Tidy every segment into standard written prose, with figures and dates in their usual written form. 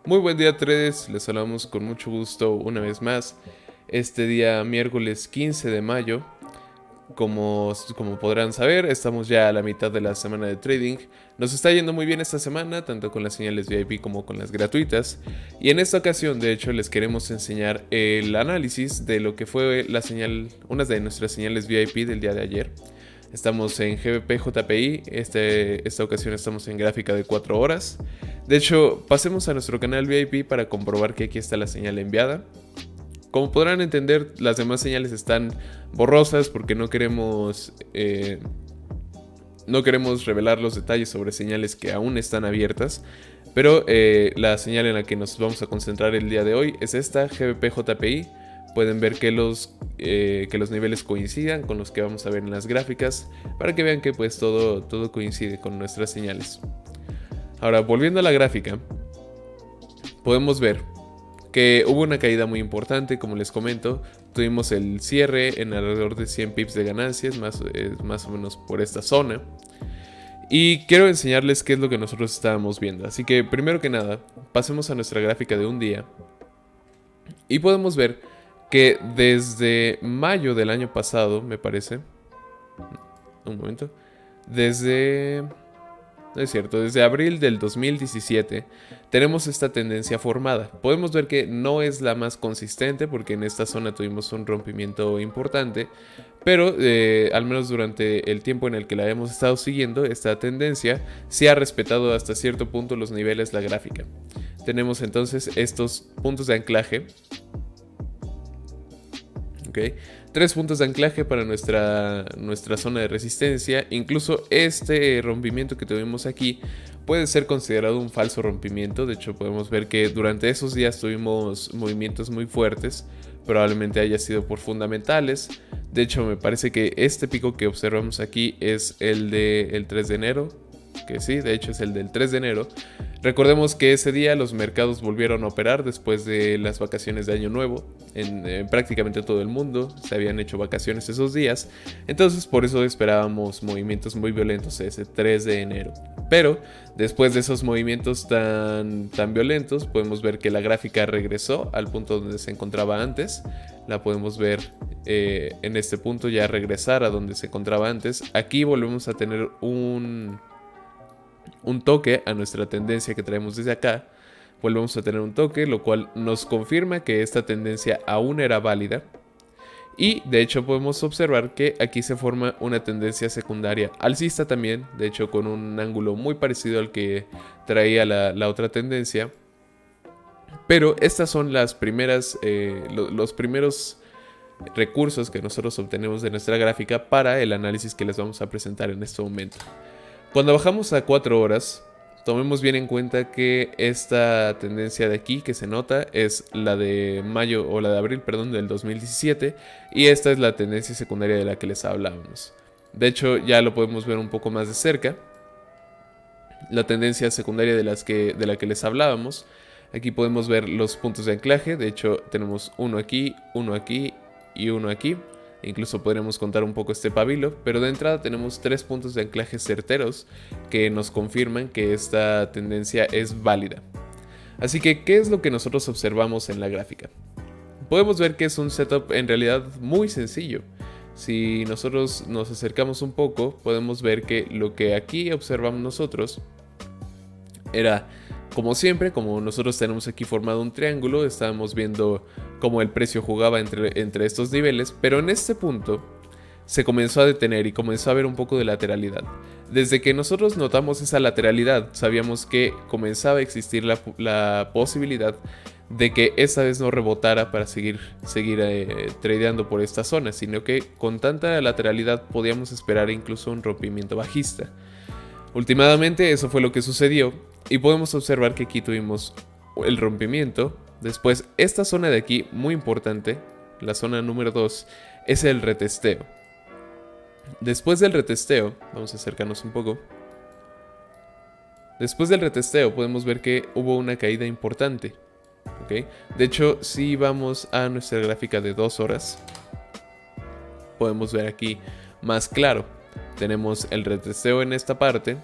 Muy buen día, traders. Les saludamos con mucho gusto una vez más. Este día miércoles 15 de mayo. Como podrán saber, estamos ya a la mitad de la semana de trading. Nos está yendo muy bien esta semana, tanto con las señales VIP como con las gratuitas. Y en esta ocasión, de hecho, les queremos enseñar el análisis de lo que fue la señal, una de nuestras señales VIP del día de ayer. Estamos en GBP JPI, esta ocasión estamos en gráfica de 4 horas. De hecho, pasemos a nuestro canal VIP para comprobar que aquí está la señal enviada. Como podrán entender, las demás señales están borrosas porque no queremos revelar los detalles sobre señales que aún están abiertas. Pero la señal en la que nos vamos a concentrar el día de hoy es esta, GBP JPI. Pueden ver que los niveles coincidan con los que vamos a ver en las gráficas, para que vean que pues todo coincide con nuestras señales. Ahora, volviendo a la gráfica, podemos ver que hubo una caída muy importante, como les comento. Tuvimos el cierre en alrededor de 100 pips de ganancias, más o menos por esta zona. Y quiero enseñarles qué es lo que nosotros estábamos viendo. Así que primero que nada, pasemos a nuestra gráfica de un día. Y podemos ver que desde mayo del año pasado, me parece. Un momento. Desde... No es cierto, desde abril del 2017 tenemos esta tendencia formada. Podemos ver que no es la más consistente porque en esta zona tuvimos un rompimiento importante, pero al menos durante el tiempo en el que la hemos estado siguiendo, esta tendencia sí ha respetado hasta cierto punto los niveles, la gráfica. Tenemos entonces estos puntos de anclaje. ¿Okay? 3 puntos de anclaje para nuestra zona de resistencia. Incluso este rompimiento que tuvimos aquí puede ser considerado un falso rompimiento. De hecho, podemos ver que durante esos días tuvimos movimientos muy fuertes. Probablemente haya sido por fundamentales. De hecho, me parece que este pico que observamos aquí es el del 3 de enero. Que sí, de hecho es el del 3 de enero. Recordemos que ese día los mercados volvieron a operar después de las vacaciones de Año Nuevo. En prácticamente todo el mundo se habían hecho vacaciones esos días. Entonces por eso esperábamos movimientos muy violentos ese 3 de enero. Pero después de esos movimientos tan violentos, podemos ver que la gráfica regresó al punto donde se encontraba antes. La podemos ver en este punto ya regresar a donde se encontraba antes. Aquí volvemos a tener un toque a nuestra tendencia que traemos desde acá. Volvemos a tener un toque, lo cual nos confirma que esta tendencia aún era válida. Y de hecho podemos observar que aquí se forma una tendencia secundaria alcista también, de hecho con un ángulo muy parecido al que traía la otra tendencia. Pero estas son los primeros recursos que nosotros obtenemos de nuestra gráfica para el análisis que les vamos a presentar en este momento. Cuando bajamos a 4 horas, tomemos bien en cuenta que esta tendencia de aquí que se nota es la de mayo o la de abril, perdón, del 2017, y esta es la tendencia secundaria de la que les hablábamos. De hecho, ya lo podemos ver un poco más de cerca. La tendencia secundaria de la que les hablábamos. Aquí podemos ver los puntos de anclaje. De hecho, tenemos uno aquí y uno aquí. Incluso podremos contar un poco este pabilo, pero de entrada tenemos 3 puntos de anclaje certeros que nos confirman que esta tendencia es válida. Así que, ¿qué es lo que nosotros observamos en la gráfica? Podemos ver que es un setup en realidad muy sencillo. Si nosotros nos acercamos un poco, podemos ver que lo que aquí observamos nosotros era, como siempre, como nosotros tenemos aquí formado un triángulo, estábamos viendo cómo el precio jugaba entre estos niveles, pero en este punto se comenzó a detener y comenzó a haber un poco de lateralidad. Desde que nosotros notamos esa lateralidad, sabíamos que comenzaba a existir la posibilidad de que esta vez no rebotara para seguir tradeando por esta zona, sino que con tanta lateralidad podíamos esperar incluso un rompimiento bajista. Últimamente eso fue lo que sucedió y podemos observar que aquí tuvimos el rompimiento. Después esta zona de aquí, muy importante, la zona número 2, es el retesteo. Después del retesteo, vamos a acercarnos un poco. Después del retesteo podemos ver que hubo una caída importante. ¿Okay? De hecho, si vamos a nuestra gráfica de 2 horas, podemos ver aquí más claro. Tenemos el retesteo en esta parte,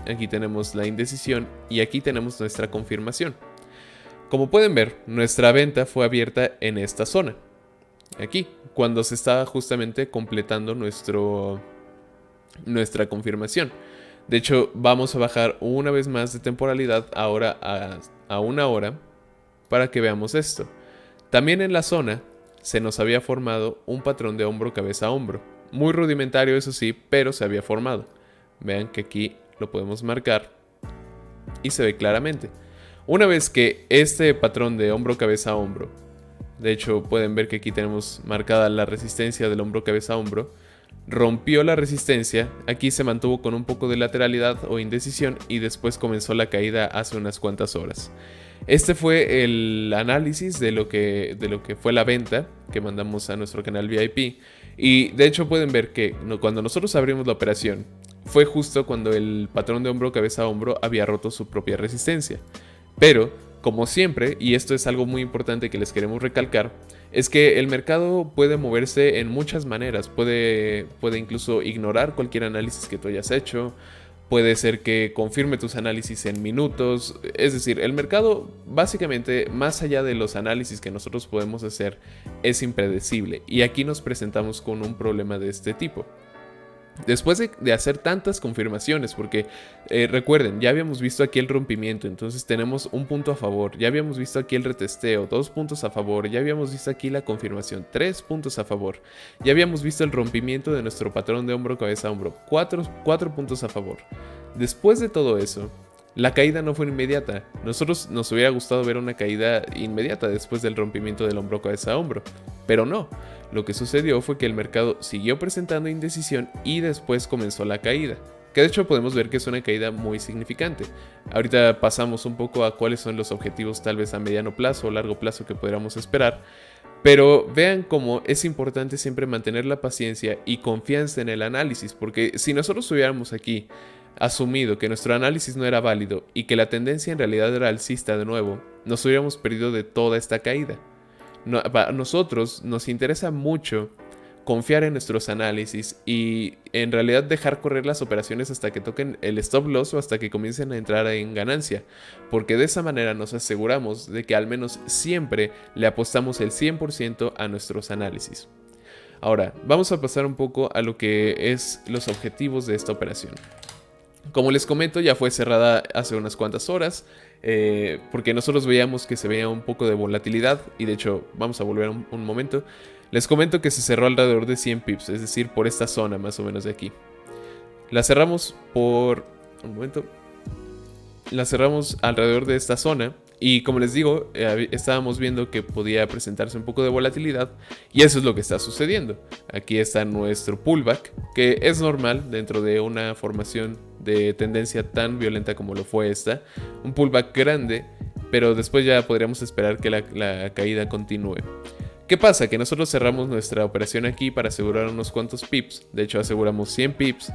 aquí tenemos la indecisión y aquí tenemos nuestra confirmación. Como pueden ver, nuestra venta fue abierta en esta zona, aquí, cuando se estaba justamente completando nuestra confirmación. De hecho, vamos a bajar una vez más de temporalidad ahora a 1 hora para que veamos esto. También en la zona se nos había formado un patrón de hombro, cabeza, hombro. Muy rudimentario, eso sí, pero se había formado. Vean que aquí lo podemos marcar y se ve claramente. Una vez que este patrón de hombro, cabeza, hombro, de hecho pueden ver que aquí tenemos marcada la resistencia del hombro, cabeza, hombro, rompió la resistencia, aquí se mantuvo con un poco de lateralidad o indecisión y después comenzó la caída hace unas cuantas horas. Este fue el análisis de lo que fue la venta que mandamos a nuestro canal VIP. Y de hecho pueden ver que cuando nosotros abrimos la operación, fue justo cuando el patrón de hombro, cabeza, hombro había roto su propia resistencia. Pero, como siempre, y esto es algo muy importante que les queremos recalcar, es que el mercado puede moverse en muchas maneras. Puede incluso ignorar cualquier análisis que tú hayas hecho. Puede ser que confirme tus análisis en minutos. Es decir, el mercado básicamente, más allá de los análisis que nosotros podemos hacer, es impredecible. Y aquí nos presentamos con un problema de este tipo. Después de hacer tantas confirmaciones, porque recuerden, ya habíamos visto aquí el rompimiento, entonces tenemos un punto a favor, ya habíamos visto aquí el retesteo, 2 puntos a favor, ya habíamos visto aquí la confirmación, 3 puntos a favor, ya habíamos visto el rompimiento de nuestro patrón de hombro, cabeza, hombro, 4 puntos a favor. Después de todo eso, la caída no fue inmediata. Nosotros nos hubiera gustado ver una caída inmediata después del rompimiento del hombro, cabeza, hombro, pero no. Lo que sucedió fue que el mercado siguió presentando indecisión y después comenzó la caída, que de hecho podemos ver que es una caída muy significante. Ahorita pasamos un poco a cuáles son los objetivos tal vez a mediano plazo o largo plazo que podríamos esperar, pero vean cómo es importante siempre mantener la paciencia y confianza en el análisis, porque si nosotros hubiéramos aquí asumido que nuestro análisis no era válido y que la tendencia en realidad era alcista de nuevo, nos hubiéramos perdido de toda esta caída. A nosotros nos interesa mucho confiar en nuestros análisis y en realidad dejar correr las operaciones hasta que toquen el stop loss o hasta que comiencen a entrar en ganancia, porque de esa manera nos aseguramos de que al menos siempre le apostamos el 100% a nuestros análisis. Ahora, vamos a pasar un poco a lo que es los objetivos de esta operación. Como les comento, ya fue cerrada hace unas cuantas horas, porque nosotros veíamos que se veía un poco de volatilidad, y de hecho vamos a volver un momento. Les comento que se cerró alrededor de 100 pips, es decir, por esta zona más o menos de aquí. La cerramos por... un momento. La cerramos alrededor de esta zona. Y como les digo, estábamos viendo que podía presentarse un poco de volatilidad y eso es lo que está sucediendo. Aquí está nuestro pullback, que es normal dentro de una formación de tendencia tan violenta como lo fue esta. Un pullback grande, pero después ya podríamos esperar que la caída continúe. ¿Qué pasa? Que nosotros cerramos nuestra operación aquí para asegurar unos cuantos pips. De hecho aseguramos 100 pips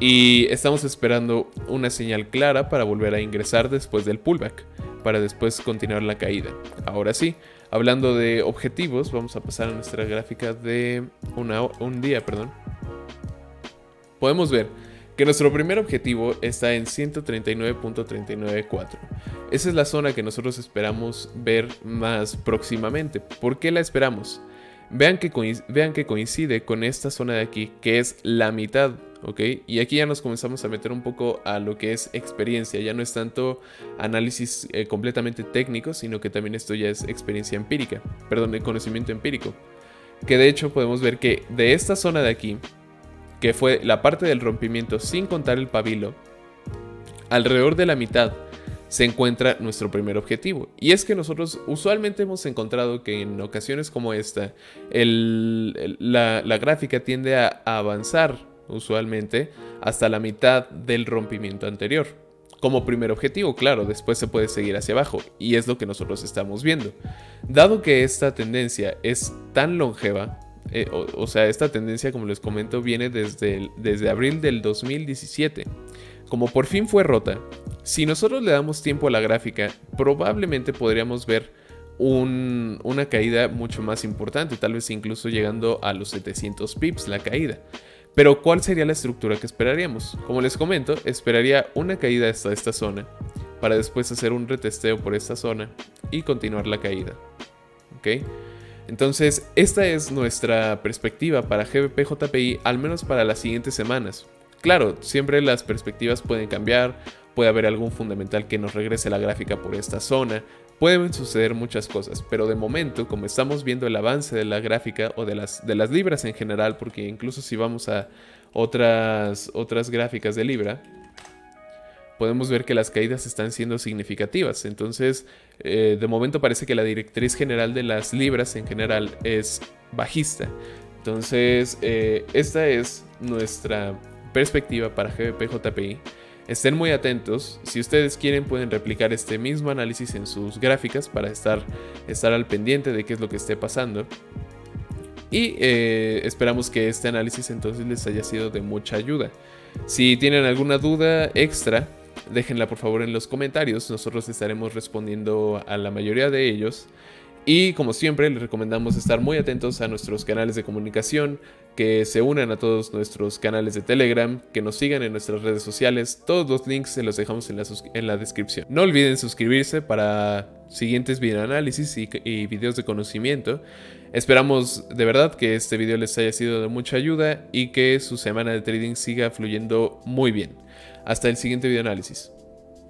y estamos esperando una señal clara para volver a ingresar después del pullback, para después continuar la caída. Ahora sí, hablando de objetivos, vamos a pasar a nuestra gráfica de un día. Podemos ver que nuestro primer objetivo está en 139.394. Esa es la zona que nosotros esperamos ver más próximamente. ¿Por qué la esperamos? Vean que coincide con esta zona de aquí, que es la mitad, ¿ok? Y aquí ya nos comenzamos a meter un poco a lo que es experiencia. Ya no es tanto análisis completamente técnico, sino que también esto ya es experiencia empírica. Perdón, de conocimiento empírico. Que de hecho podemos ver que de esta zona de aquí, que fue la parte del rompimiento sin contar el pabilo, alrededor de la mitad se encuentra nuestro primer objetivo. Y es que nosotros usualmente hemos encontrado que en ocasiones como esta, la gráfica tiende a avanzar usualmente hasta la mitad del rompimiento anterior. Como primer objetivo, claro, después se puede seguir hacia abajo, y es lo que nosotros estamos viendo. Dado que esta tendencia es tan longeva, o sea, esta tendencia, como les comento, viene desde abril del 2017. Como por fin fue rota, si nosotros le damos tiempo a la gráfica, probablemente podríamos ver una caída mucho más importante, tal vez incluso llegando a los 700 pips la caída. Pero ¿cuál sería la estructura que esperaríamos? Como les comento, esperaría una caída hasta esta zona, para después hacer un retesteo por esta zona y continuar la caída. ¿Ok? Entonces, esta es nuestra perspectiva para GBP JPY, al menos para las siguientes semanas. Claro, siempre las perspectivas pueden cambiar, puede haber algún fundamental que nos regrese la gráfica por esta zona, pueden suceder muchas cosas, pero de momento, como estamos viendo el avance de la gráfica o de las libras en general, porque incluso si vamos a otras gráficas de libra, podemos ver que las caídas están siendo significativas. Entonces, de momento parece que la directriz general de las libras en general es bajista. Entonces, esta es nuestra perspectiva para GBP JPY. Estén muy atentos. Si ustedes quieren, pueden replicar este mismo análisis en sus gráficas para estar al pendiente de qué es lo que esté pasando. Y esperamos que este análisis entonces les haya sido de mucha ayuda. Si tienen alguna duda extra, déjenla por favor en los comentarios. Nosotros estaremos respondiendo a la mayoría de ellos. Y como siempre, les recomendamos estar muy atentos a nuestros canales de comunicación, que se unan a todos nuestros canales de Telegram, que nos sigan en nuestras redes sociales. Todos los links se los dejamos en la descripción. No olviden suscribirse para siguientes videoanálisis y videos de conocimiento. Esperamos de verdad que este video les haya sido de mucha ayuda y que su semana de trading siga fluyendo muy bien. Hasta el siguiente videoanálisis.